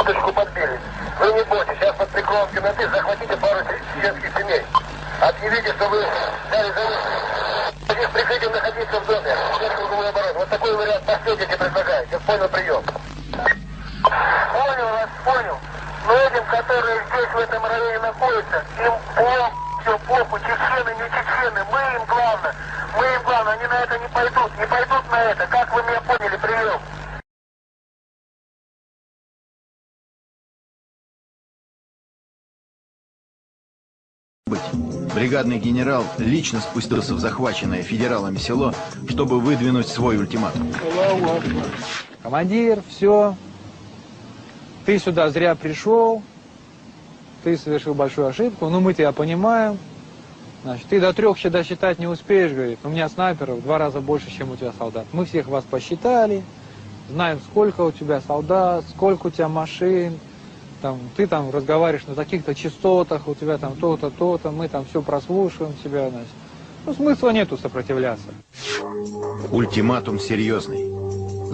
точку подбили. Вы не бойтесь, сейчас под прикрытием темноты захватите пару чеченских семей. Объявите, что вы взяли за руку. С прикрытием находиться в доме. Круговой оборот. Вот такой вариант последний предлагаете. Понял прием. Понял вас, понял. Но этим, которые здесь, в этом районе находятся, им плохо, все плохо, чечены, не чечены, мы им главное, они на это не пойдут на это, как вы меня поняли, прием. Бригадный генерал лично спустился в захваченное федералами село, чтобы выдвинуть свой ультиматум. Командир, все, ты сюда зря пришел, ты совершил большую ошибку, но мы тебя понимаем. Значит, ты до 3 досчитать не успеешь, говорит, у меня снайперов в 2 раза больше, чем у тебя солдат. Мы всех вас посчитали, знаем, сколько у тебя солдат, сколько у тебя машин, там, ты там разговариваешь на таких-то частотах, у тебя там то-то, то-то, мы там все прослушиваем тебя, значит. Ну, смысла нету сопротивляться. Ультиматум серьезный.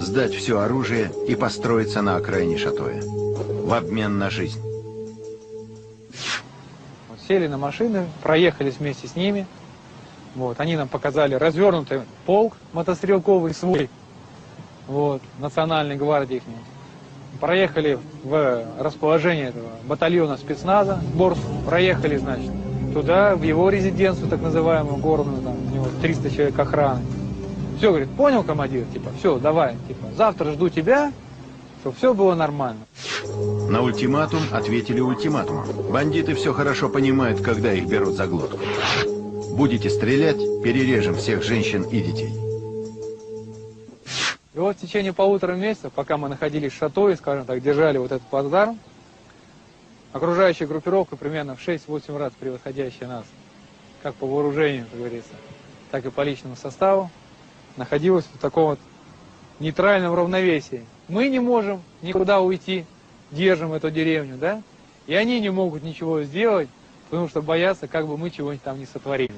Сдать все оружие и построиться на окраине Шатоя. В обмен на жизнь. Сели на машины, проехались вместе с ними. Вот, они нам показали развернутый полк мотострелковый свой, вот, национальной гвардии их. Проехали в расположение этого батальона спецназа, Борск, проехали, значит, туда, в его резиденцию, так называемую, горную, там, у него 300 человек охраны. Все, говорит, понял, командир, типа, все, давай, типа, завтра жду тебя, чтобы все было нормально. На ультиматум ответили ультиматумом. Бандиты все хорошо понимают, когда их берут за глотку. Будете стрелять, перережем всех женщин и детей. И вот в течение 1,5 месяца, пока мы находились в Шатое, скажем так, держали вот этот плацдарм, окружающая группировка примерно в 6-8 раз превосходящая нас, как по вооружению, как говорится, так и по личному составу, находилась в таком вот нейтральном равновесии. Мы не можем никуда уйти, держим эту деревню, да? И они не могут ничего сделать, потому что боятся, как бы мы чего-нибудь там не сотворили.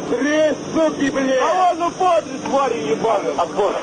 Три суки, блядь! А ладно, подле, твари ебаные! Отбор!